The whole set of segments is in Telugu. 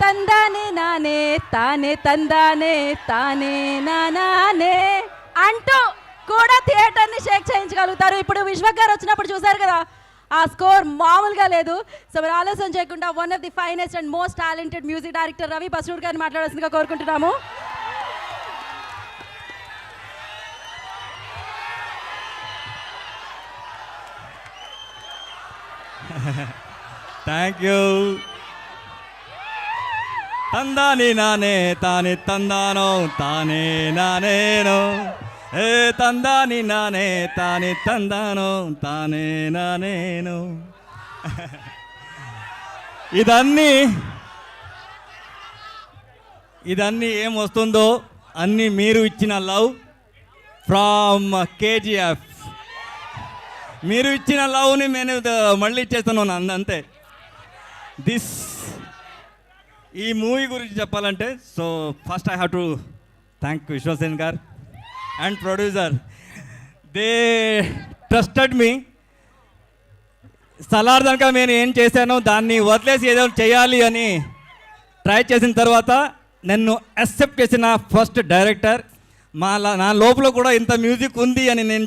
తందానే నానే తానే తందానే తానే నానే అంటూ కూడా థియేటర్ని షేక్ చేయించగలుగుతారు. ఇప్పుడు విశ్వక్ గారు వచ్చినప్పుడు చూసారు కదా, ఆ స్కోర్ మామూలుగా లేదు. సో మరి ఆలస్యం చేయకుండా one of the finest and most talented music director Ravi Basrur గారిని మాట్లాడాల్సిందిగా కోరుకుంటున్నాము. Thank you. తందాని నానే తాని తందానో తానే నానేనో, ఏ తందాని నానే తాని తందానో తానే నానేను. ఇదన్నీ ఏం వస్తుందో అన్నీ మీరు ఇచ్చిన లవ్ ఫ్రమ్ కేజీఎఫ్. మీరు ఇచ్చిన లవ్ని నేను మళ్ళీ ఇచ్చేస్తున్నాను అంతే. ఈ మూవీ గురించి చెప్పాలంటే, so first I have to thank Vishwaksen గారు and producer. They trusted me. సలార్దనక నేను ఏం చేశానో దాన్ని వదిలేసి ఏదో చేయాలి అని ట్రై చేసిన తర్వాత నన్ను యాక్సెప్ట్ చేసిన ఫస్ట్ డైరెక్టర్. నా లోపల కూడా ఇంత మ్యూజిక్ ఉంది అని నేను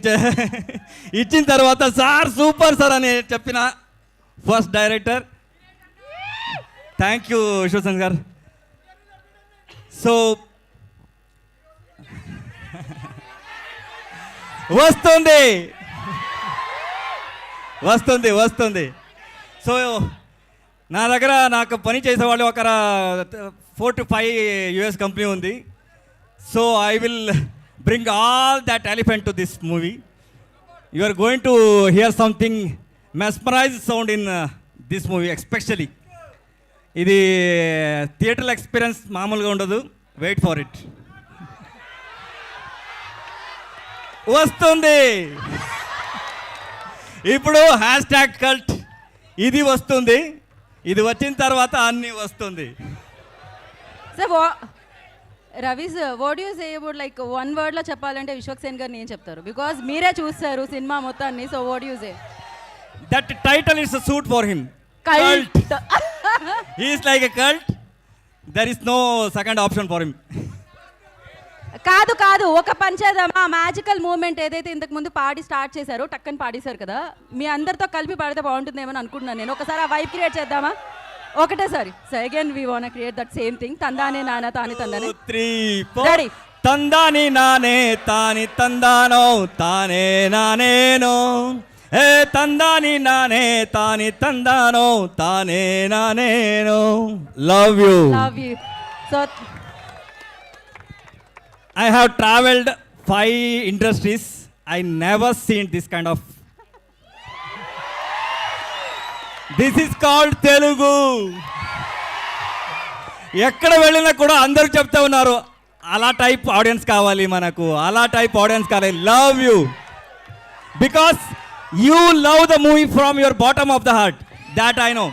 ఇచ్చిన తర్వాత సార్ సూపర్ సార్ అని చెప్పిన first director. Thank you Vishwasen గారు. సో వస్తుంది వస్తుంది వస్తుంది. సో నా దగ్గర నాకు పని చేసేవాళ్ళు ఒక 4 to 5 US కంపెనీ ఉంది. So I will bring all that elephant to this movie. You are going to hear something mesmerize sound in this movie. Especially ఇది థియేటర్ ఎక్స్పీరియన్స్ మామూలుగా ఉండదు. Wait for it. వస్తుంది ఇప్పుడు #కల్ట్. ఇది వస్తుంది. ఇది వచ్చిన తర్వాత అన్నీ వస్తుంది. Ravi sir, what you say about like one వర్డ్లో చెప్పాలంటే విశ్వక్ సేన్ గారిని ఏం చెప్తారు? బికాజ్ మీరే చూస్తారు సినిమా మొత్తాన్ని. So what you say? That title is a suit for him. Cult. He is like a cult. There is no second option for him. కాదు కాదు, ఒక పని చేద్దామా? మ్యాజికల్ మూమెంట్ ఏదైతే ఇంతకు ముందు పాడి స్టార్ట్ చేశారో టక్కని పాడేశారు కదా, మీ అందరితో కలిపి పాడితే బాగుంటుందేమో అనుకుంటున్నాను నేను. ఒకసారి ఆ వైబ్ క్రియేట్ చేద్దామా ఒకటేసారి? So again we want create that same thing. తందానే నానా తాని తందానే 3 4 తందాని నానే తాని తందానో తానే నానేనో, ఏ తందాని నానే తాని తందానో తానే నానేనో. Love you. Love you. So I have traveled 5 industries. I never seen this kind of. This is called Telugu. ఎక్కడ వెళ్ళినా కూడా అందరూ చెప్తా ఉన్నారు అలా టైప్ ఆడియన్స్ కావాలి మనకు, అలా టైప్ ఆడియన్స్ కావాలి. Love you because you love the movie from your bottom of the heart. That I know.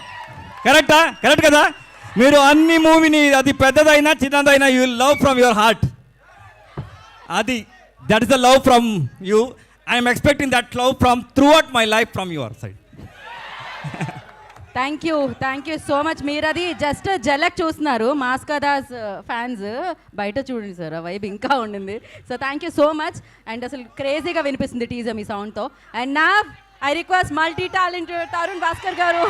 కరెక్టా? కరెక్ట్ కదా? మీరు అన్ని మూవీని, అది పెద్దదైనా చిన్నదైనా, you love from your heart. అది that is the love from you. I'm expecting that love from throughout my life from your side. Thank you so much. మీరు అది జస్ట్ జలక్ చూస్తున్నారు, మాస్కదాస్ ఫ్యాన్స్. బయట చూడండి సార్, ఆ వైబ్ ఇంకా ఉండింది. So thank you so much. And అసలు క్రేజీగా వినిపిస్తుంది టీజర్ మీ సౌండ్తో. అండ్ నా I request multi talented Tarun Bhaskar గారు.